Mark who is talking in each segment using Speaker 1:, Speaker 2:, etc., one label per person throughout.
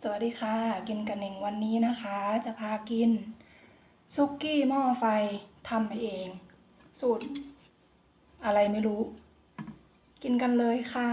Speaker 1: สวัสดีค่ะกินกันเองวันนี้นะคะจะพากินซุกี้หม้อไฟทำเองสูตรอะไรไม่รู้กินกันเลยค่ะ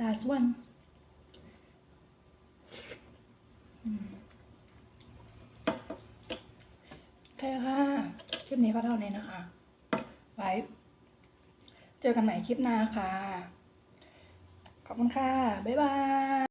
Speaker 1: last one โอเคค่ะ คลิปนี้ก็เท่านี้นะคะ ไว้เจอกันใหม่คลิปหน้าค่ะ ขอบคุณค่ะ บ๊ายบาย